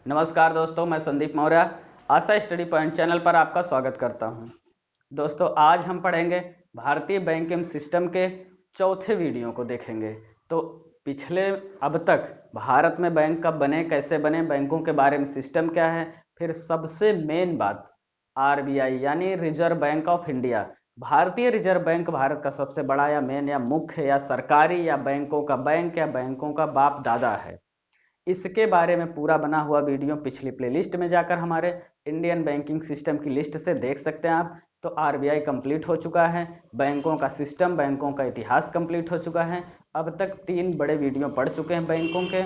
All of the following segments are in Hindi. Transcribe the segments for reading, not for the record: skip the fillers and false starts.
नमस्कार दोस्तों, मैं संदीप मौर्य आशा स्टडी पॉइंट चैनल पर आपका स्वागत करता हूं। दोस्तों, आज हम पढ़ेंगे भारतीय बैंकिंग सिस्टम के चौथे वीडियो को देखेंगे। तो पिछले अब तक भारत में बैंक कब बने, कैसे बने, बैंकों के बारे में सिस्टम क्या है, फिर सबसे मेन बात आरबीआई यानी रिजर्व बैंक ऑफ इंडिया। भारतीय रिजर्व बैंक भारत का सबसे बड़ा या मेन या मुख्य या सरकारी या बैंकों का बैंक या बैंकों का बाप दादा है। इसके बारे में पूरा बना हुआ वीडियो पिछली प्लेलिस्ट में जाकर हमारे इंडियन बैंकिंग सिस्टम की लिस्ट से देख सकते हैं आप। तो आरबीआई कंप्लीट हो चुका है, बैंकों का सिस्टम, बैंकों का इतिहास कंप्लीट हो चुका है। अब तक 3 बड़े वीडियो पढ़ चुके हैं बैंकों के।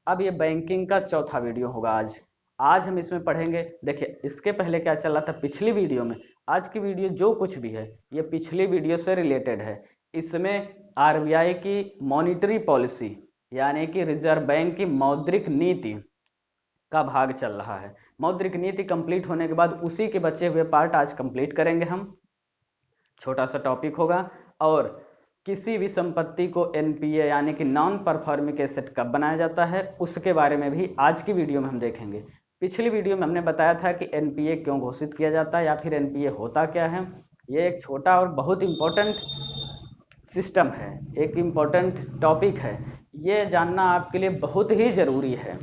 अब ये बैंकिंग का चौथा वीडियो होगा आज। आज हम इसमें पढ़ेंगे। देखिए, इसके पहले क्या चल रहा था पिछली वीडियो में। आज की वीडियो जो कुछ भी है ये पिछली वीडियो से रिलेटेड है। इसमें आरबीआई की मॉनिटरी पॉलिसी यानी कि रिजर्व बैंक की मौद्रिक नीति का भाग चल रहा है। मौद्रिक नीति कंप्लीट होने के बाद उसी के बचे हुए पार्ट आज कंप्लीट करेंगे हम। छोटा सा टॉपिक होगा। और किसी भी संपत्ति को एनपीए यानी कि नॉन परफॉर्मिंग एसेट कब बनाया जाता है उसके बारे में भी आज की वीडियो में हम देखेंगे। पिछली वीडियो में हमने बताया था कि एनपीए क्यों घोषित किया जाता है या फिर एनपीए होता क्या है। ये एक छोटा और बहुत इंपॉर्टेंट सिस्टम है, एक इम्पोर्टेंट टॉपिक है। ये जानना आपके लिए बहुत ही ज़रूरी है।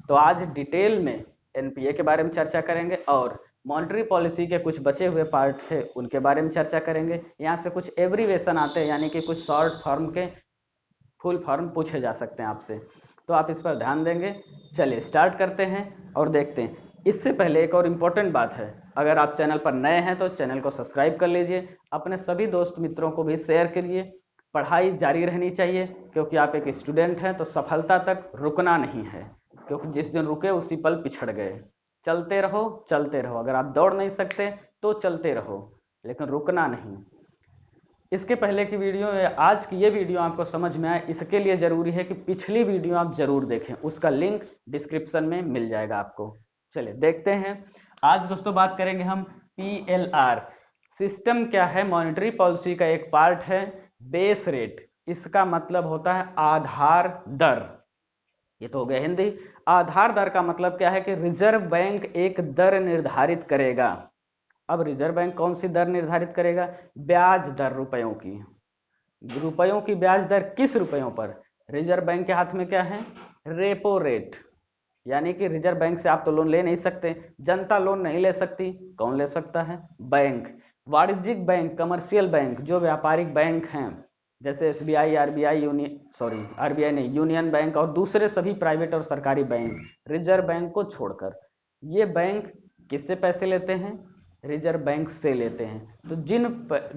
तो आज डिटेल में एनपीए के बारे में चर्चा करेंगे और मॉनेटरी पॉलिसी के कुछ बचे हुए पार्ट थे उनके बारे में चर्चा करेंगे। यहाँ से कुछ एब्रीवेशन आते हैं यानी कि कुछ शॉर्ट फॉर्म के फुल फॉर्म पूछे जा सकते हैं आपसे, तो आप इस पर ध्यान देंगे। चलिए स्टार्ट करते हैं और देखते हैं। इससे पहले एक और इम्पोर्टेंट बात है, अगर आप चैनल पर नए हैं तो चैनल को सब्सक्राइब कर लीजिए, अपने सभी दोस्त मित्रों को भी शेयर करिए। पढ़ाई जारी रहनी चाहिए क्योंकि आप एक स्टूडेंट हैं, तो सफलता तक रुकना नहीं है, क्योंकि जिस दिन रुके उसी पल पिछड़ गए। चलते रहो चलते रहो, अगर आप दौड़ नहीं सकते तो चलते रहो, लेकिन रुकना नहीं। इसके पहले की वीडियो या आज की ये वीडियो आपको समझ में आए इसके लिए ज़रूरी है कि पिछली वीडियो आप ज़रूर देखें, उसका लिंक डिस्क्रिप्शन में मिल जाएगा आपको। चलिए देखते हैं। आज दोस्तों बात करेंगे हम पीएलआर। सिस्टम क्या है? मॉनेटरी पॉलिसी का एक पार्ट है बेस रेट। इसका मतलब होता है आधार दर। ये तो हो गया हिंदी। आधार दर का मतलब क्या है कि रिजर्व बैंक एक दर निर्धारित करेगा। अब रिजर्व बैंक कौन सी दर निर्धारित करेगा? ब्याज दर, रुपयों की। रुपयों की ब्याज दर किस रुपयों पर? रिजर्व बैंक के हाथ में क्या है? Repo rate. यानी कि रिजर्व बैंक से आप तो लोन ले नहीं सकते, जनता लोन नहीं ले सकती, कौन ले सकता है? बैंक। वाणिज्यिक बैंक, कमर्शियल बैंक, जो व्यापारिक बैंक हैं जैसे एसबीआई, आरबीआई, आरबीआई नहीं, यूनियन बैंक और दूसरे सभी प्राइवेट और सरकारी बैंक, रिजर्व बैंक को छोड़कर, ये बैंक किससे पैसे लेते हैं? रिजर्व बैंक से लेते हैं। तो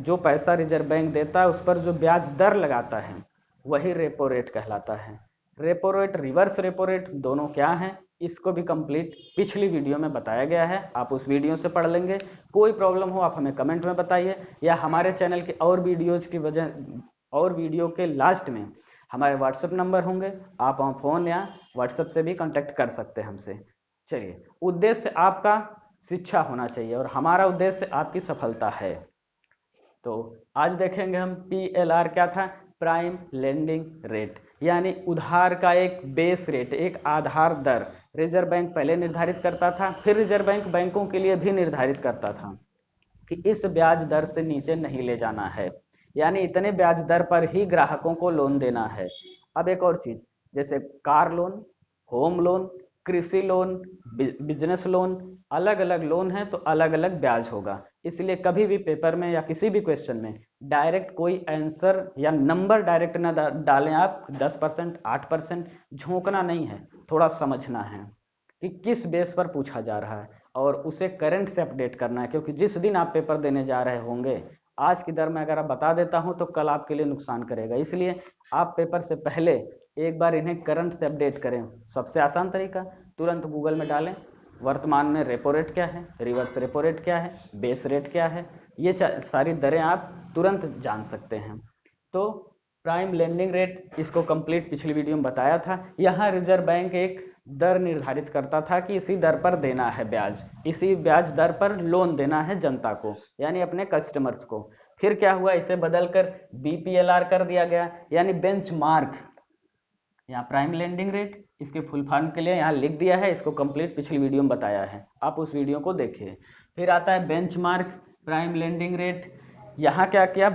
जो पैसा रिजर्व बैंक देता है उस पर जो ब्याज दर लगाता है वही रेपो रेट कहलाता है। Repo rate, reverse repo rate, दोनों क्या हैं इसको भी कंप्लीट पिछली वीडियो में बताया गया है, आप उस वीडियो से पढ़ लेंगे। कोई प्रॉब्लम हो आप हमें कमेंट में बताइए, या हमारे चैनल के और वीडियोज की वजह और वीडियो के लास्ट में हमारे व्हाट्सएप नंबर होंगे, आप वहाँ फ़ोन या व्हाट्सएप से भी कांटेक्ट कर सकते हैं हमसे। चलिए, उद्देश्य आपका शिक्षा होना चाहिए और हमारा उद्देश्य आपकी सफलता है। तो आज देखेंगे हम पीएलआर क्या था। प्राइम लेंडिंग रेट, यानी उधार का एक बेस रेट, एक आधार दर रिजर्व बैंक पहले निर्धारित करता था, फिर रिजर्व बैंक बैंकों के लिए भी निर्धारित करता था कि इस ब्याज दर से नीचे नहीं ले जाना है, यानी इतने ब्याज दर पर ही ग्राहकों को लोन देना है। अब एक और चीज, जैसे कार लोन, होम लोन, कृषि लोन, बिजनेस लोन, अलग अलग लोन है तो अलग अलग ब्याज होगा। इसलिए कभी भी पेपर में या किसी भी क्वेश्चन में डायरेक्ट कोई आंसर या नंबर डायरेक्ट ना डालें आप। 10%, 8%, झोंकना नहीं है, थोड़ा समझना है कि किस बेस पर पूछा जा रहा है और उसे करंट से अपडेट करना है, क्योंकि जिस दिन आप पेपर देने जा रहे होंगे आज की दर में अगर आप बता देता हूं तो कल आपके लिए नुकसान करेगा। इसलिए आप पेपर से पहले एक बार इन्हें करंट से अपडेट करें। सबसे आसान तरीका, तुरंत गूगल में डालें वर्तमान में रेपो रेट क्या है, रिवर्स रेपो रेट क्या है, बेस रेट क्या है, ये सारी दरें आप तुरंत जान सकते हैं। तो प्राइम लेंडिंग रेट, इसको कंप्लीट पिछली वीडियो में बताया था। यहाँ रिजर्व बैंक एक दर निर्धारित करता था कि इसी दर पर देना है ब्याज, इसी ब्याज दर पर लोन देना है जनता को, यानी अपने कस्टमर्स को। फिर क्या हुआ, इसे बदलकर बीपीएलआर कर दिया गया, यानी बेंचमार्क। यहाँ प्राइम लेंडिंग रेट, इसके फुल फॉर्म के लिए यहाँ लिख दिया है, इसको कंप्लीट पिछली वीडियो में बताया है, आप उस वीडियो को देखिए। फिर आता है बेंचमार्क प्राइम लेंडिंग रेट। यहाँ क्या किया,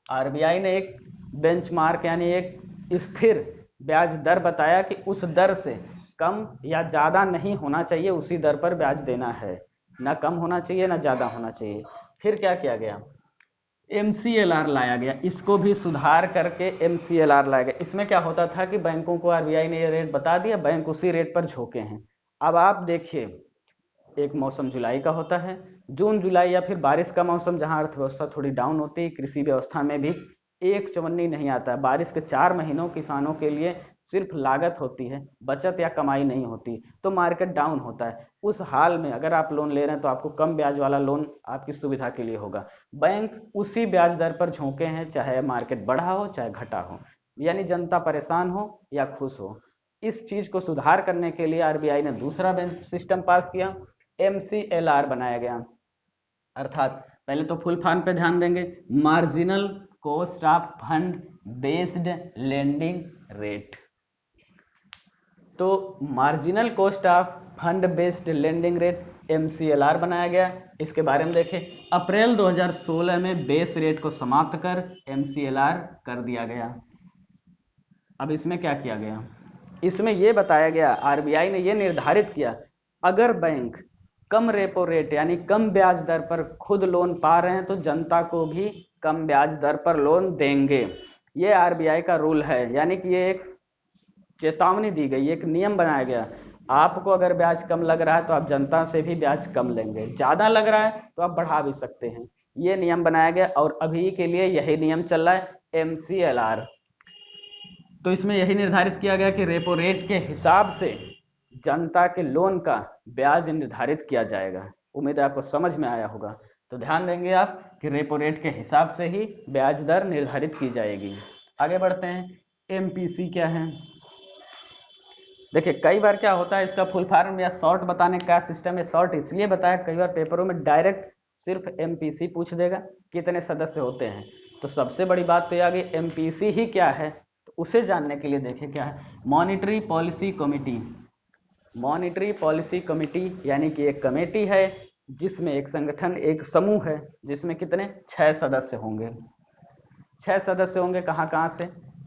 आरबीआई ने एक बेंचमार्क यानी एक स्थिर ब्याज दर बताया कि उस दर से कम या ज़्यादा नहीं होना चाहिए, उसी दर पर ब्याज देना है, ना कम होना चाहिए ना ज़्यादा होना चाहिए। फिर क्या किया गया, MCLR लाया गया, इसको भी सुधार करके MCLR लाया गया। इसमें क्या होता था कि बैंकों को आरबीआई ने ये रेट बता दिया, बैंक उसी रेट पर झोंके हैं। अब आप देखिए, एक मौसम जुलाई का होता है, जून जुलाई या फिर बारिश का मौसम, जहां अर्थव्यवस्था थोड़ी डाउन होती है, कृषि व्यवस्था में भी एक चवन्नी नहीं आता है। बारिश के 4 महीनों किसानों के लिए सिर्फ लागत होती है, बचत या कमाई नहीं होती, तो मार्केट डाउन होता है। उस हाल में अगर आप लोन ले रहे हैं तो आपको कम ब्याज वाला लोन आपकी सुविधा के लिए होगा। बैंक उसी ब्याज दर पर झोंके हैं, चाहे मार्केट बढ़ा हो चाहे घटा हो, यानी जनता परेशान हो या खुश हो। इस चीज को सुधार करने के लिए आरबीआई ने दूसरा बैंक सिस्टम पास किया, MCLR बनाया गया। अर्थात पहले तो फुल फॉर्म पे ध्यान देंगे, marginal cost of fund based lending rate. तो marginal cost of fund based lending rate MCLR बनाया गया। इसके बारे में देखें, अप्रैल 2016 में बेस रेट को समाप्त कर MCLR कर दिया गया। अब इसमें क्या किया गया, इसमें यह बताया गया, आरबीआई ने यह निर्धारित किया, अगर बैंक कम रेपो रेट यानी कम ब्याज दर पर खुद लोन पा रहे हैं तो जनता को भी कम ब्याज दर पर लोन देंगे। ये आरबीआई का रूल है, यानी कि ये एक चेतावनी दी गई, एक नियम बनाया गया। आपको अगर ब्याज कम लग रहा है तो आप जनता से भी ब्याज कम लेंगे, ज़्यादा लग रहा है तो आप बढ़ा भी सकते हैं। ये नियम बनाया गया और अभी के लिए यही नियम चल रहा है, MCLR। तो इसमें यही निर्धारित किया गया कि रेपो रेट के हिसाब से जनता के लोन का ब्याज निर्धारित किया जाएगा। उम्मीद है आपको समझ में आया होगा। तो ध्यान देंगे आप कि रेपो रेट के हिसाब से ही ब्याज दर निर्धारित की जाएगी। आगे बढ़ते हैं, MPC क्या है। देखिए कई बार क्या होता है, इसका फुल फॉर्म या शॉर्ट बताने का सिस्टम है। शॉर्ट इसलिए बताया, कई बार पेपरों में डायरेक्ट सिर्फ MPC पूछ देगा, कितने सदस्य होते हैं। तो सबसे बड़ी बात तो यह आ गई, MPC ही क्या है, तो उसे जानने के लिए देखिए क्या है, monetary policy committee. Monetary policy committee यानी कि एक कमेटी है जिसमें एक संगठन, एक समूह है जिसमें कितने 6 सदस्य होंगे। 6 सदस्य होंगे, कहाँ कहाँ से,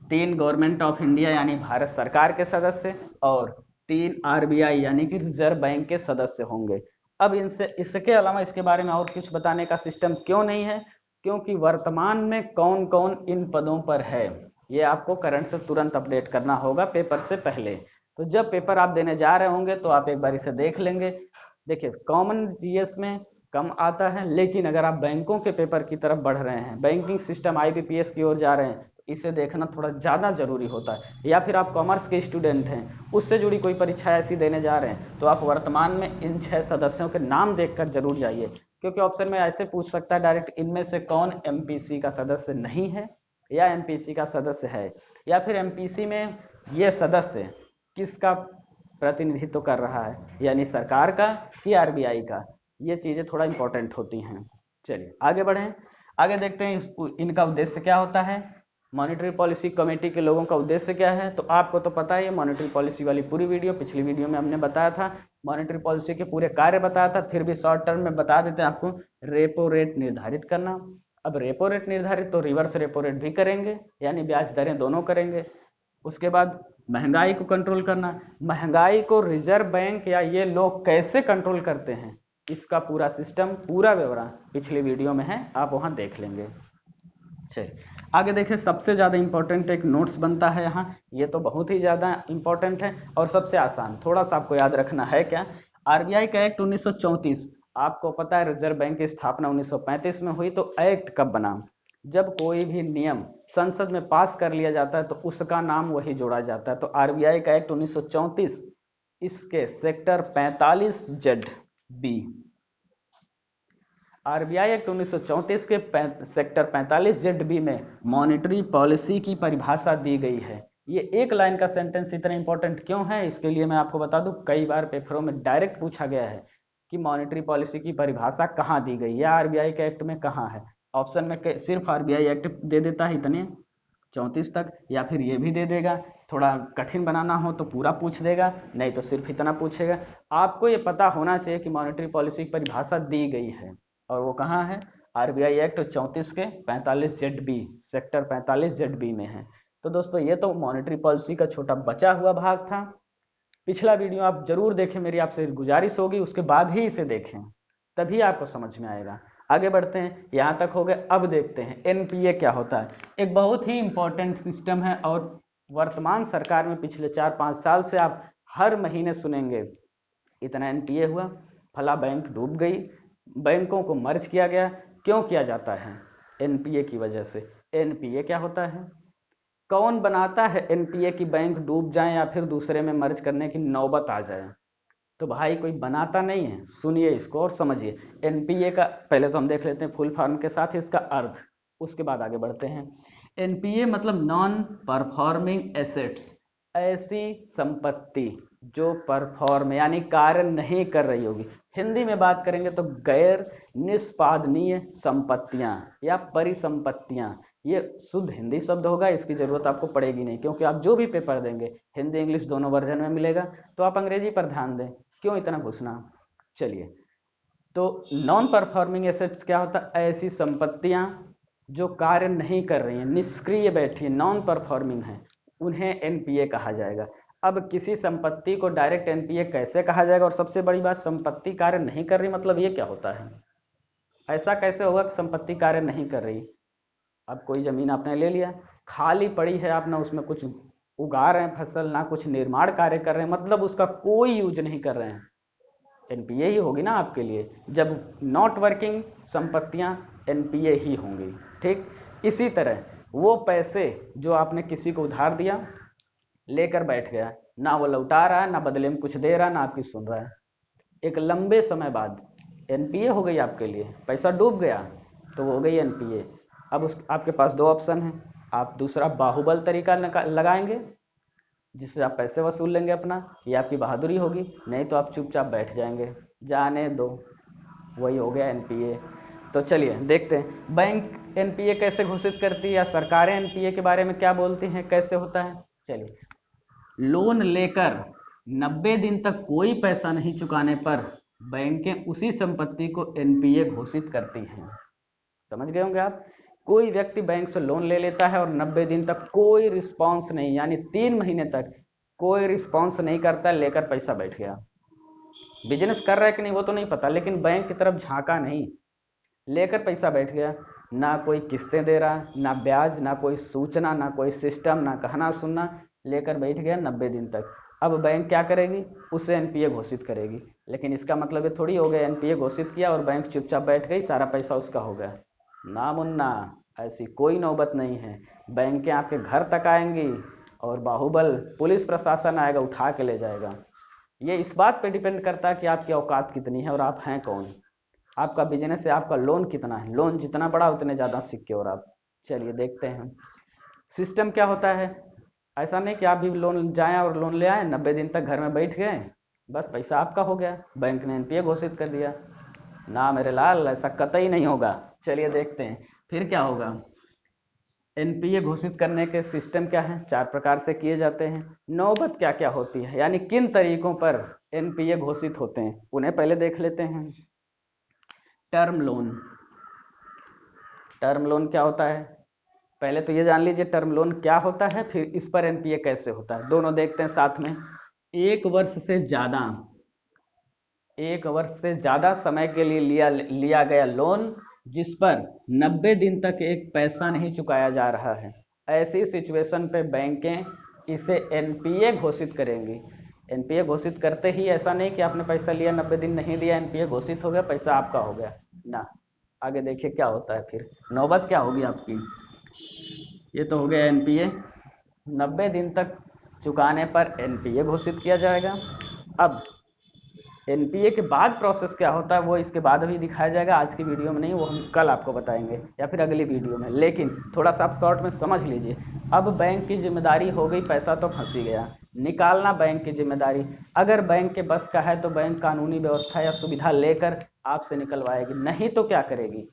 3 गवर्नमेंट ऑफ इंडिया यानी भारत सरकार के सदस्य और 3 आरबीआई यानी कि रिजर्व बैंक के सदस्य होंगे। अब इनसे इसके अलावा इसके बारे में और कुछ बताने का सिस्टम क्यों नहीं है, क्योंकि वर्तमान में कौन कौन इन पदों पर है ये आपको करंट से तुरंत अपडेट करना होगा पेपर से पहले। तो जब पेपर आप देने जा रहे होंगे तो आप एक बार इसे देख लेंगे। देखिए कॉमन जीएस में कम आता है, लेकिन अगर आप बैंकों के पेपर की तरफ बढ़ रहे हैं, बैंकिंग सिस्टम IBPS की ओर जा रहे हैं, तो इसे देखना थोड़ा ज़्यादा जरूरी होता है। या फिर आप कॉमर्स के स्टूडेंट हैं, उससे जुड़ी कोई परीक्षा ऐसी देने जा रहे हैं, तो आप वर्तमान में इन 6 सदस्यों के नाम देखकर जरूर जाइए, क्योंकि ऑप्शन में ऐसे पूछ सकता है डायरेक्ट, इनमें से कौन MPC का सदस्य नहीं है या MPC का सदस्य है, या फिर MPC में ये सदस्य किसका प्रतिनिधित्व कर रहा है, यानी सरकार का कि आरबीआई का। ये चीज़ें थोड़ा इंपॉर्टेंट होती हैं। चलिए आगे बढ़ें, आगे देखते हैं इनका उद्देश्य क्या होता है। मॉनेटरी पॉलिसी कमेटी के लोगों का उद्देश्य क्या है, तो आपको तो पता है, मॉनेटरी पॉलिसी वाली पूरी वीडियो पिछली वीडियो में हमने बताया था, मॉनेटरी पॉलिसी के पूरे कार्य बताया था। फिर भी शॉर्ट टर्म में बता देते हैं आपको, रेपो रेट निर्धारित करना। अब रेपो रेट निर्धारित तो रिवर्स रेपो रेट भी करेंगे, यानी ब्याज दरें दोनों करेंगे। उसके बाद महंगाई को कंट्रोल करना। महंगाई को रिजर्व बैंक या ये लोग कैसे कंट्रोल करते हैं, इसका पूरा सिस्टम, पूरा विवरण पिछली वीडियो में है, आप वहां देख लेंगे। चलिए आगे देखें, सबसे ज़्यादा इंपॉर्टेंट एक नोट्स बनता है यहाँ, ये तो बहुत ही ज़्यादा इंपॉर्टेंट है और सबसे आसान, थोड़ा सा आपको याद रखना है क्या, आरबीआई का एक्ट 1934। आपको पता है रिजर्व बैंक की स्थापना 1935 में हुई। तो एक्ट कब बना, जब कोई भी नियम संसद में पास कर लिया जाता है तो उसका नाम वही जोड़ा जाता है। तो आरबीआई का एक्ट 1934, इसके सेक्टर 45Z(B), आरबीआई एक्ट 1934 के सेक्टर 45Z(B) में मॉनेटरी पॉलिसी की परिभाषा दी गई है। ये एक लाइन का सेंटेंस इतना इंपॉर्टेंट क्यों है, इसके लिए मैं आपको बता दूं, कई बार पेपरों में डायरेक्ट पूछा गया है कि मॉनेटरी पॉलिसी की परिभाषा कहाँ दी गई या आरबीआई के एक्ट में कहाँ है। ऑप्शन में सिर्फ आरबीआई एक्ट दे देता है इतने 34 तक, या फिर ये भी दे देगा थोड़ा कठिन बनाना हो तो पूरा पूछ देगा, नहीं तो सिर्फ इतना पूछेगा। आपको ये पता होना चाहिए कि मॉनेटरी पॉलिसी की परिभाषा दी गई है और वो कहाँ है, आरबीआई एक्ट 34 के 45 ZB सेक्टर 45 ZB में है। तो दोस्तों ये तो मॉनेटरी पॉलिसी का छोटा बचा हुआ भाग था। पिछला वीडियो आप जरूर देखें, मेरी आपसे गुजारिश होगी, उसके बाद ही इसे देखें, तभी आपको समझ में आएगा। आगे बढ़ते हैं, यहाँ तक हो गए। अब देखते हैं एनपीए क्या होता है। एक बहुत ही इंपॉर्टेंट सिस्टम है और वर्तमान सरकार में पिछले 4-5 साल से आप हर महीने सुनेंगे, इतना एनपीए हुआ, फला बैंक डूब गई, बैंकों को मर्ज किया गया। क्यों किया जाता है? एनपीए की वजह से। एनपीए क्या होता है, कौन बनाता है एनपीए की बैंक डूब जाए या फिर दूसरे में मर्ज करने की नौबत आ जाए? तो भाई कोई बनाता नहीं है। सुनिए इसको और समझिए। एनपीए का पहले तो हम देख लेते हैं फुल फॉर्म के साथ इसका अर्थ, उसके बाद आगे बढ़ते हैं। एनपीए मतलब नॉन परफॉर्मिंग एसेट्स, ऐसी संपत्ति जो परफॉर्म यानी कार्य नहीं कर रही होगी। हिंदी में बात करेंगे तो गैर निष्पादनीय संपत्तियां या परिसंपत्तियां। ये शुद्ध हिंदी शब्द होगा, इसकी जरूरत आपको पड़ेगी नहीं, क्योंकि आप जो भी पेपर देंगे हिंदी इंग्लिश दोनों वर्जन में मिलेगा, तो आप अंग्रेजी पर ध्यान दें, क्यों इतना घुसना। चलिए, तो नॉन परफॉर्मिंग एसेट्स क्या होता है? ऐसी संपत्तियां जो कार्य नहीं कर रही हैं, निष्क्रिय बैठी है, नॉन परफॉर्मिंग है, उन्हें एनपीए कहा जाएगा। अब किसी संपत्ति को डायरेक्ट एनपीए कैसे कहा जाएगा? और सबसे बड़ी बात, संपत्ति कार्य नहीं कर रही, मतलब ये क्या होता है? ऐसा कैसे होगा कि संपत्ति कार्य नहीं कर रही? अब कोई जमीन आपने ले लिया, खाली पड़ी है, आप ना उसमें कुछ उगा रहे हैं फसल, ना कुछ निर्माण कार्य कर रहे हैं, मतलब उसका कोई यूज नहीं कर रहे हैं, एनपीए ही होगी ना आपके लिए। जब नॉट वर्किंग संपत्तियां एनपीए ही होंगी। ठीक इसी तरह वो पैसे जो आपने किसी को उधार दिया, लेकर बैठ गया, ना वो लौटा रहा है, ना बदले में कुछ दे रहा है, ना आपकी सुन रहा है, एक लंबे समय बाद एनपीए हो गई आपके लिए, पैसा डूब गया तो वो हो गई एनपीए। अब उस आपके पास दो ऑप्शन है, आप दूसरा बाहुबल तरीका लगाएंगे जिससे आप पैसे वसूल लेंगे अपना, ये आपकी बहादुरी होगी, नहीं तो आप चुपचाप बैठ जाएंगे, जाने दो, वही हो गया एनपीए। तो चलिए देखते हैं बैंक एनपीए कैसे घोषित करती है या सरकारें एनपीए के बारे में क्या बोलती हैं, कैसे होता है। चलिए, लोन लेकर 90 दिन तक कोई पैसा नहीं चुकाने पर बैंकें उसी संपत्ति को एनपीए घोषित करती हैं। समझ गए होंगे आप। कोई व्यक्ति बैंक से लोन ले लेता है और 90 दिन तक कोई रिस्पांस नहीं, यानी 3 महीने तक कोई रिस्पांस नहीं करता, लेकर पैसा बैठ गया। बिजनेस कर रहा है कि नहीं वो तो नहीं पता, लेकिन बैंक की तरफ झांका नहीं, लेकर पैसा बैठ गया, ना कोई किस्तें दे रहा, ना ब्याज, ना कोई सूचना, ना कोई सिस्टम, ना कहना सुनना, लेकर बैठ गया 90 दिन तक। अब बैंक क्या करेगी? उसे एनपीए घोषित करेगी। लेकिन इसका मतलब ये थोड़ी हो गया एनपीए घोषित किया और बैंक चुपचाप बैठ गई, सारा पैसा उसका हो गया। ना मुन्ना, ऐसी कोई नौबत नहीं है। बैंकें आपके घर तक आएंगी और बाहुबल पुलिस प्रशासन आएगा, उठा के ले जाएगा। ये इस बात पे डिपेंड करता है कि आपकी औकात कितनी है और आप हैं कौन, आपका बिजनेस है, आपका लोन कितना है। लोन जितना बड़ा उतने ज़्यादा सिक्योर आप। चलिए देखते हैं सिस्टम क्या होता है। ऐसा नहीं कि आप भी लोन जाएं और लोन ले आए, 90 दिन तक घर में बैठ गए, बस पैसा आपका हो गया, बैंक ने एनपीए घोषित कर दिया। ना मेरे लाल, ऐसा कतई नहीं होगा। चलिए देखते हैं फिर क्या होगा। एनपीए घोषित करने के सिस्टम क्या है? 4 प्रकार से किए जाते हैं। नौबत क्या क्या होती है, यानी किन तरीकों पर एनपीए घोषित होते हैं, उन्हें पहले देख लेते हैं। Term loan. टर्म लोन क्या होता है? पहले तो ये जान लीजिए टर्म लोन क्या होता है, फिर इस पर एनपीए कैसे होता है, दोनों देखते हैं साथ में। 1 वर्ष से ज़्यादा समय के लिए लिया गया लोन जिस पर 90 दिन तक एक पैसा नहीं चुकाया जा रहा है, ऐसी सिचुएशन पे बैंकें इसे एनपीए घोषित करेंगी। एनपीए घोषित करते ही ऐसा नहीं कि आपने पैसा लिया 90 दिन नहीं दिया, एनपीए घोषित हो गया, पैसा आपका हो गया ना। आगे देखिए क्या होता है, फिर नौबत क्या होगी आपकी। ये तो हो गया एनपीए, 90 दिन तक चुकाने पर एनपीए घोषित किया जाएगा। अब एनपीए के बाद प्रोसेस क्या होता है वो इसके बाद अभी दिखाया जाएगा, आज की वीडियो में नहीं, वो हम कल आपको बताएंगे या फिर अगली वीडियो में। लेकिन थोड़ा सा आप शॉर्ट में समझ लीजिए। अब बैंक की जिम्मेदारी हो गई, पैसा तो फंसी गया, निकालना बैंक की जिम्मेदारी। अगर बैंक के बस का है तो बैंक कानूनी व्यवस्था या सुविधा लेकर आपसे निकलवाएगी, नहीं तो क्या करेगी?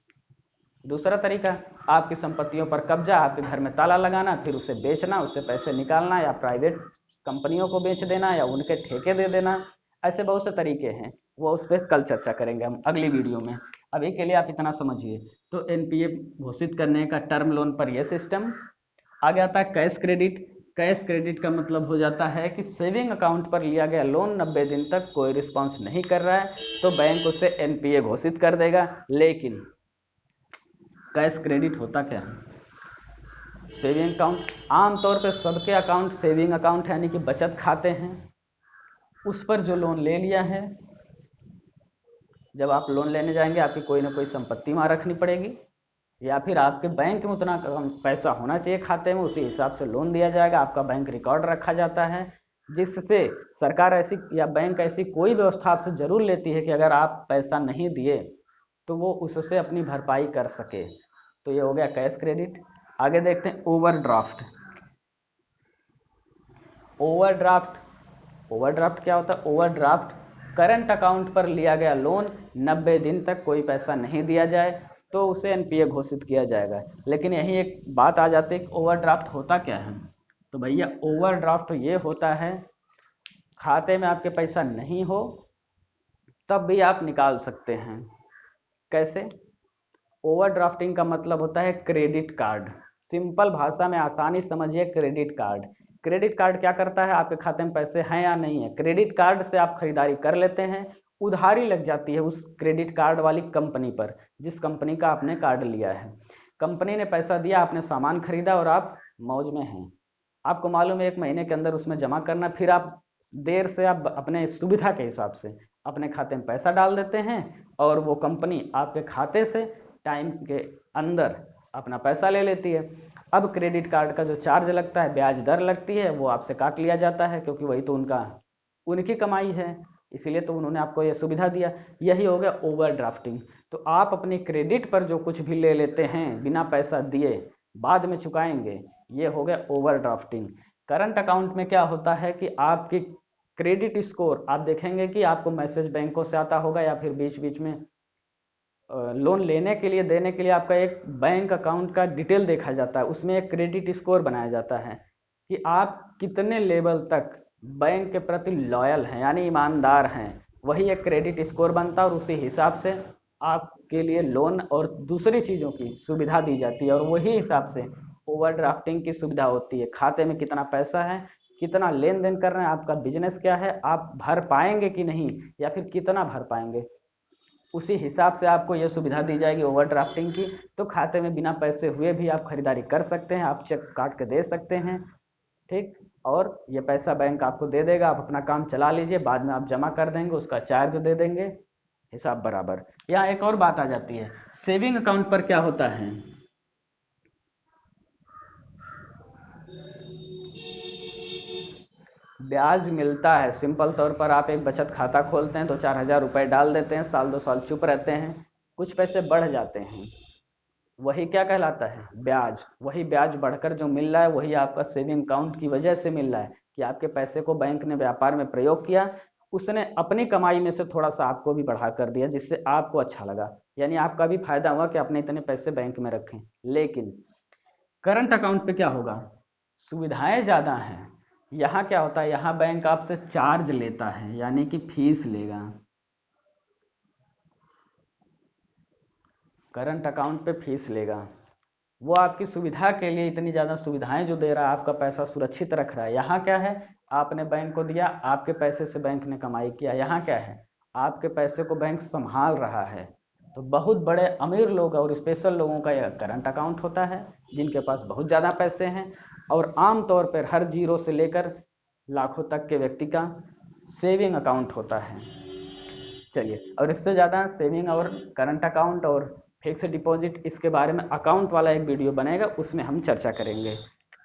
दूसरा तरीका, आपकी संपत्तियों पर कब्जा, आपके घर में ताला लगाना, फिर उसे बेचना, उससे पैसे निकालना, या प्राइवेट कंपनियों को बेच देना, या उनके ठेके दे देना। ऐसे बहुत से तरीके हैं, वो उस पर कल चर्चा करेंगे हम अगली वीडियो में। अभी के लिए आप इतना समझिए। तो एनपीए घोषित करने का टर्म लोन पर यह सिस्टम। आगे आता है कैश क्रेडिट। कैश क्रेडिट का मतलब हो जाता है कि सेविंग अकाउंट पर लिया गया लोन 90 दिन तक कोई रिस्पॉन्स नहीं कर रहा है तो बैंक उसे एनपीए घोषित कर देगा। लेकिन कैश क्रेडिट होता क्या है? सेविंग अकाउंट, आमतौर पर सबके अकाउंट सेविंग अकाउंट यानी कि बचत खाते हैं। उस पर जो लोन ले लिया है, जब आप लोन लेने जाएंगे आपकी कोई ना कोई संपत्ति वहाँ रखनी पड़ेगी, या फिर आपके बैंक में उतना पैसा होना चाहिए खाते में, उसी हिसाब से लोन दिया जाएगा। आपका बैंक रिकॉर्ड रखा जाता है, जिससे सरकार ऐसी या बैंक ऐसी कोई व्यवस्था आपसे जरूर लेती है कि अगर आप पैसा नहीं दिए तो वो उससे अपनी भरपाई कर सके। तो ये हो गया कैश क्रेडिट। आगे देखते हैं ओवरड्राफ्ट। ओवरड्राफ्ट क्या होता है? ओवरड्राफ्ट करंट अकाउंट पर लिया गया लोन 90 दिन तक कोई पैसा नहीं दिया जाए तो उसे एनपीए घोषित किया जाएगा। लेकिन यही एक बात आ जाती है कि ओवरड्राफ्ट होता क्या है? तो भैया ओवरड्राफ्ट ये होता है, खाते में आपके पैसा नहीं हो तब भी आप निकाल सकते हैं। कैसे? ओवरड्राफ्टिंग का मतलब होता है क्रेडिट कार्ड। सिंपल भाषा में आसानी समझिए, क्रेडिट कार्ड। क्रेडिट कार्ड क्या करता है? आपके खाते में पैसे हैं या नहीं है, क्रेडिट कार्ड से आप खरीदारी कर लेते हैं, उधारी लग जाती है उस क्रेडिट कार्ड वाली कंपनी पर जिस कंपनी का आपने कार्ड लिया है। कंपनी ने पैसा दिया, आपने सामान खरीदा और आप मौज में हैं। आपको मालूम है 1 महीने के अंदर उसमें जमा करना, फिर आप देर से आप अपने सुविधा के हिसाब से अपने खाते में पैसा डाल देते हैं और वो कंपनी आपके खाते से टाइम के अंदर अपना पैसा ले लेती है। अब क्रेडिट कार्ड का जो चार्ज लगता है, ब्याज दर लगती है, वो आपसे काट लिया जाता है, क्योंकि वही तो उनकी कमाई है, इसीलिए तो उन्होंने आपको ये सुविधा दिया। यही हो गया ओवरड्राफ्टिंग। तो आप अपने क्रेडिट पर जो कुछ भी ले लेते हैं बिना पैसा दिए, बाद में चुकाएंगे, ये हो गया ओवरड्राफ्टिंग। करंट अकाउंट में क्या होता है कि आपकी क्रेडिट स्कोर, आप देखेंगे कि आपको मैसेज बैंकों से आता होगा या फिर बीच बीच में लोन लेने के लिए देने के लिए आपका एक बैंक अकाउंट का डिटेल देखा जाता है, उसमें एक क्रेडिट स्कोर बनाया जाता है कि आप कितने लेवल तक बैंक के प्रति लॉयल हैं यानी ईमानदार हैं। वही एक क्रेडिट स्कोर बनता है और उसी हिसाब से आपके लिए लोन और दूसरी चीज़ों की सुविधा दी जाती है, और वही हिसाब से ओवरड्राफ्टिंग की सुविधा होती है। खाते में कितना पैसा है, कितना लेन देन कर रहे हैं, आपका बिजनेस क्या है, आप भर पाएंगे कि नहीं या फिर कितना भर पाएंगे, उसी हिसाब से आपको यह सुविधा दी जाएगी ओवरड्राफ्टिंग की। तो खाते में बिना पैसे हुए भी आप खरीदारी कर सकते हैं, आप चेक काट के दे सकते हैं, ठीक। और ये पैसा बैंक आपको दे देगा, आप अपना काम चला लीजिए, बाद में आप जमा कर देंगे, उसका चार्ज दे देंगे, हिसाब बराबर। यहाँ एक और बात आ जाती है, सेविंग अकाउंट पर क्या होता है? ब्याज मिलता है। सिंपल तौर पर आप एक बचत खाता खोलते हैं तो 4,000 रुपये डाल देते हैं, साल 2 साल चुप रहते हैं, कुछ पैसे बढ़ जाते हैं, वही क्या कहलाता है? ब्याज। वही ब्याज बढ़कर जो मिल रहा है वही आपका सेविंग अकाउंट की वजह से मिल रहा है कि आपके पैसे को बैंक ने व्यापार में प्रयोग किया, उसने अपनी कमाई में से थोड़ा सा आपको भी बढ़ा कर दिया जिससे आपको अच्छा लगा, यानी आपका भी फायदा हुआ कि आपने इतने पैसे बैंक में रखे। लेकिन करंट अकाउंट पे क्या होगा? सुविधाएं ज़्यादा हैं। यहाँ क्या होता है, यहाँ बैंक आपसे चार्ज लेता है यानी कि फीस लेगा। करंट अकाउंट पे फीस लेगा, वो आपकी सुविधा के लिए इतनी ज़्यादा सुविधाएं जो दे रहा है, आपका पैसा सुरक्षित रख रहा है। यहाँ क्या है, आपने बैंक को दिया, आपके पैसे से बैंक ने कमाई किया। यहाँ क्या है, आपके पैसे को बैंक संभाल रहा है। तो बहुत बड़े अमीर लोग और स्पेशल लोगों का यह करंट अकाउंट होता है, जिनके पास बहुत ज़्यादा पैसे हैं, और आमतौर पर हर जीरो से लेकर लाखों तक के व्यक्ति का सेविंग अकाउंट होता है। चलिए, और इससे ज़्यादा सेविंग और करंट अकाउंट और फिक्स डिपॉजिट, इसके बारे में अकाउंट वाला एक वीडियो बनेगा, उसमें हम चर्चा करेंगे।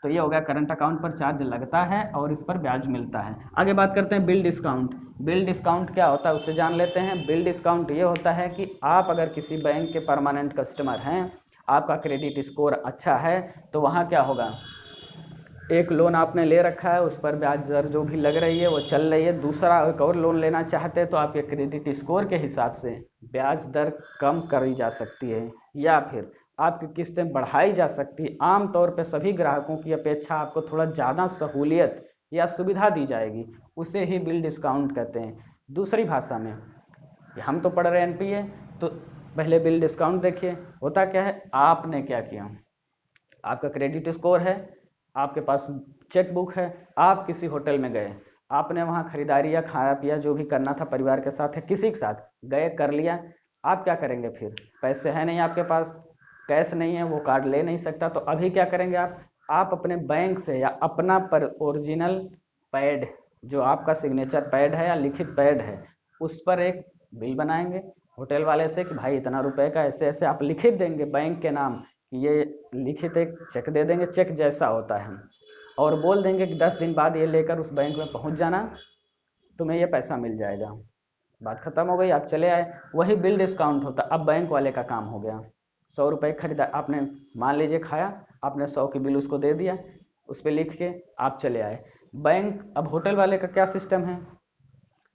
तो ये हो गया करंट अकाउंट पर चार्ज लगता है और इस पर ब्याज मिलता है। आगे बात करते हैं बिल डिस्काउंट। बिल डिस्काउंट क्या होता है उसे जान लेते हैं। बिल डिस्काउंट ये होता है कि आप अगर किसी बैंक के परमानेंट कस्टमर हैं, आपका क्रेडिट स्कोर अच्छा है, तो वहाँ क्या होगा, एक लोन आपने ले रखा है, उस पर ब्याज दर जो भी लग रही है वो चल रही है, दूसरा एक और लोन लेना चाहते हैं तो आपके क्रेडिट स्कोर के हिसाब से ब्याज दर कम करी जा सकती है, या फिर आपकी किस्तें बढ़ाई जा सकती। आमतौर पे सभी ग्राहकों की अपेक्षा आपको थोड़ा ज़्यादा सहूलियत या सुविधा दी जाएगी, उसे ही बिल डिस्काउंट कहते हैं। दूसरी भाषा में, हम तो पढ़ रहे हैं एनपीए, तो पहले बिल डिस्काउंट देखिए। होता क्या है, आपने क्या किया, आपका क्रेडिट स्कोर है, आपके पास चेक बुक है, आप किसी होटल में गए, आपने वहाँ खरीदारी या खाया पिया जो भी करना था परिवार के साथ या किसी के साथ गए, कर लिया। आप क्या करेंगे फिर, पैसे हैं नहीं आपके पास, कैश नहीं है, वो कार्ड ले नहीं सकता, तो अभी क्या करेंगे आप अपने बैंक से या अपना पर ओरिजिनल पैड, जो आपका सिग्नेचर पैड है या लिखित पैड है, उस पर एक बिल बनाएंगे होटल वाले से कि भाई इतना रुपए का ऐसे ऐसे आप लिखित देंगे बैंक के नाम, ये लिखित एक चेक दे देंगे, चेक जैसा होता है, और बोल देंगे कि 10 दिन बाद ये लेकर उस बैंक में पहुंच जाना, तुम्हें ये पैसा मिल जाएगा। बात खत्म हो गई, आप चले आए, वही बिल डिस्काउंट होता। अब बैंक वाले का काम हो गया, 100 रुपये खरीदा आपने, मान लीजिए खाया, आपने 100 की बिल उसको दे दिया, उस पर लिख के आप चले आए बैंक। अब होटल वाले का क्या सिस्टम है,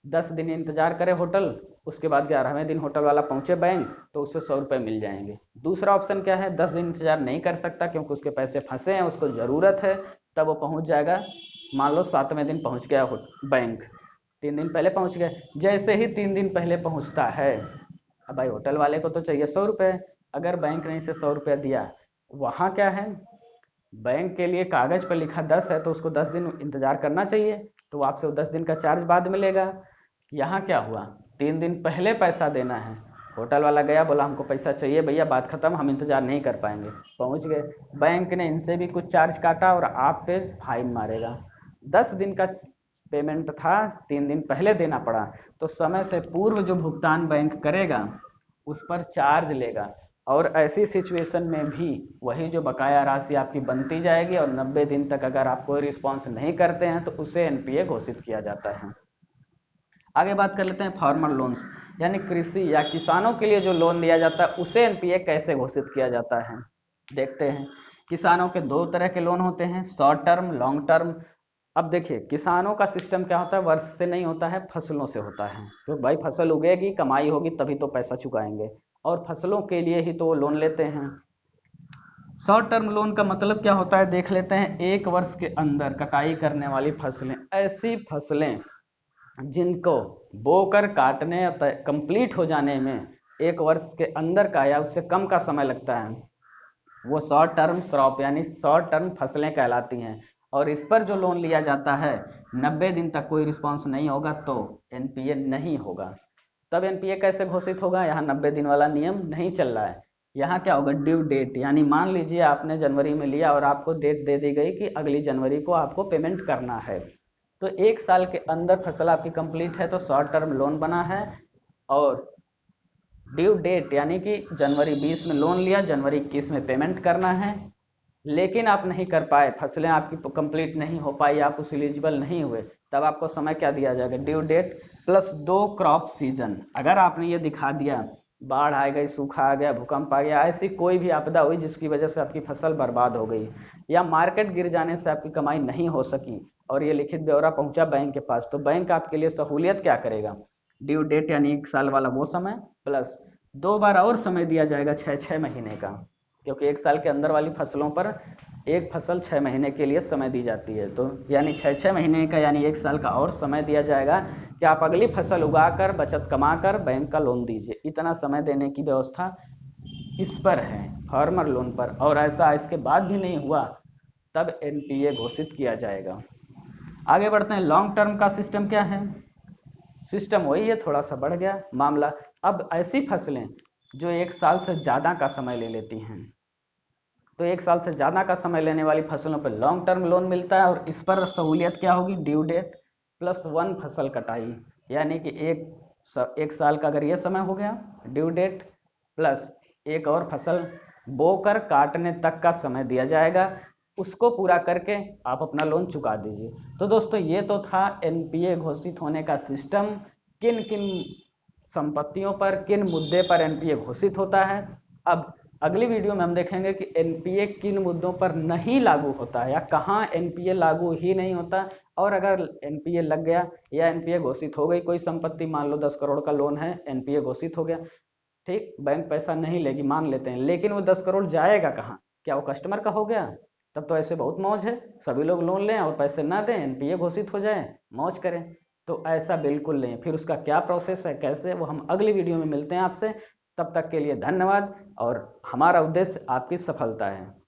10 दिन इंतजार करे होटल, उसके बाद 11वें दिन होटल वाला पहुंचे बैंक, तो उससे 100 रुपये मिल जाएंगे। दूसरा ऑप्शन क्या है, 10 दिन इंतजार नहीं कर सकता क्योंकि उसके पैसे फंसे हैं, उसको ज़रूरत है, तब वो पहुंच जाएगा। मान लो 7वें दिन पहुंच गया बैंक, 3 दिन पहले पहुंच गए, जैसे ही 3 दिन पहले पहुंचता है, अब भाई होटल वाले को तो चाहिए 100 रुपये, अगर बैंक ने इसे 100 रुपया दिया, वहाँ क्या है, बैंक के लिए कागज पर लिखा 10 है, तो उसको 10 दिन इंतजार करना चाहिए, तो आपसे वो 10 दिन का चार्ज बाद मिलेगा। यहाँ क्या हुआ, 3 दिन पहले पैसा देना है, होटल वाला गया बोला हमको पैसा चाहिए भैया, बात खत्म, हम इंतजार नहीं कर पाएंगे, पहुँच गए, बैंक ने इनसे भी कुछ चार्ज काटा और आप पे फाइन मारेगा। 10 दिन का पेमेंट था, 3 दिन पहले देना पड़ा, तो समय से पूर्व जो भुगतान बैंक करेगा उस पर चार्ज लेगा, और ऐसी सिचुएशन में भी वही जो बकाया राशि आपकी बनती जाएगी, और 90 दिन तक अगर आप कोई रिस्पॉन्स नहीं करते हैं तो उसे एनपीए घोषित किया जाता है। आगे बात कर लेते हैं फार्मर लोन्स, यानी कृषि या किसानों के लिए जो लोन दिया जाता है उसे एनपीए कैसे घोषित किया जाता है, देखते हैं। किसानों के 2 तरह के लोन होते हैं, शॉर्ट टर्म, लॉन्ग टर्म। अब देखिए, किसानों का सिस्टम क्या होता है, वर्ष से नहीं होता है, फसलों से होता है, तो भाई फसल उगेगी, कमाई होगी, तभी तो पैसा चुकाएंगे, और फसलों के लिए ही तो वो लोन लेते हैं। शॉर्ट टर्म लोन का मतलब क्या होता है, देख लेते हैं। 1 वर्ष के अंदर कटाई करने वाली फसलें, ऐसी फसलें जिनको बोकर काटने या कंप्लीट हो जाने में 1 वर्ष के अंदर का या उससे कम का समय लगता है, वो शॉर्ट टर्म क्रॉप यानी शॉर्ट टर्म फसलें कहलाती हैं। और इस पर जो लोन लिया जाता है, 90 दिन तक कोई रिस्पॉन्स नहीं होगा तो एनपीए नहीं होगा। तब एनपीए कैसे घोषित होगा, यहाँ 90 दिन वाला नियम नहीं चल रहा है। यहाँ क्या होगा, ड्यू डेट, यानी मान लीजिए आपने जनवरी में लिया और आपको डेट दे दी गई कि अगली जनवरी को आपको पेमेंट करना है, तो 1 साल के अंदर फसल आपकी कंप्लीट है तो शॉर्ट टर्म लोन बना है। और ड्यू डेट यानी कि जनवरी 20 में लोन लिया, जनवरी 21 में पेमेंट करना है, लेकिन आप नहीं कर पाए, फसलें आपकी कंप्लीट नहीं हो पाई, आप उस एलिजिबल नहीं हुए, तब आपको समय क्या दिया जाएगा, due date plus 2 crop season. अगर आपने ये दिखा दिया, बाढ़ आ गई, सूखा आ गया, भूकंप आ गया, ऐसी कोई भी आपदा हुई जिसकी वजह से आपकी फसल बर्बाद हो गई, या मार्केट गिर जाने से आपकी कमाई नहीं हो सकी, और ये लिखित ब्यौरा पहुंचा बैंक के पास, तो बैंक आपके लिए सहूलियत क्या करेगा, ड्यू डेट यानी 1 साल वाला वो समय, प्लस 2 बार और समय दिया जाएगा 6-6 महीने का, क्योंकि 1 साल के अंदर वाली फसलों पर एक फसल 6 महीने के लिए समय दी जाती है, तो यानी 6-6 महीने का यानी 1 साल का और समय दिया जाएगा कि आप अगली फसल उगाकर बचत कमाकर बैंक का लोन दीजिए। इतना समय देने की व्यवस्था इस पर है, फार्मर लोन पर। और ऐसा इसके बाद भी नहीं हुआ तब एनपीए घोषित किया जाएगा। आगे बढ़ते हैं, लॉन्ग टर्म का सिस्टम क्या है, सिस्टम वही है, थोड़ा सा बढ़ गया मामला। अब ऐसी फसलें जो 1 साल से ज़्यादा का समय ले लेती हैं, तो 1 साल से ज़्यादा का समय लेने वाली फसलों पर लॉन्ग टर्म लोन मिलता है, और इस पर सहूलियत क्या होगी, ड्यू डेट प्लस 1 फसल कटाई, यानी कि एक साल का अगर ये समय हो गया, ड्यू डेट प्लस एक और फसल बोकर काटने तक का समय दिया जाएगा, उसको पूरा करके आप अपना लोन चुका दीजिए। तो दोस्तों, ये तो था एनपीए घोषित होने का सिस्टम, किन किन संपत्तियों पर, किन मुद्दे पर एनपीए घोषित होता है। अब अगली वीडियो में हम देखेंगे कि एनपीए किन मुद्दों पर नहीं लागू होता है, या कहाँ एनपीए लागू ही नहीं होता, और अगर एनपीए लग गया या एनपीए घोषित हो गई कोई संपत्ति, मान लो 10 करोड़ का लोन है, एनपीए घोषित हो गया, ठीक, बैंक पैसा नहीं लेगी मान लेते हैं, लेकिन वो 10 करोड़ जाएगा कहाँ? क्या वो कस्टमर का हो गया? तब तो ऐसे बहुत मौज है, सभी लोग लोन लें और पैसे ना दें, एनपीए घोषित हो जाए, मौज करें। तो ऐसा बिल्कुल नहीं। फिर उसका क्या प्रोसेस है, कैसे, वो हम अगली वीडियो में मिलते हैं आपसे। तब तक के लिए धन्यवाद, और हमारा उद्देश्य आपकी सफलता है।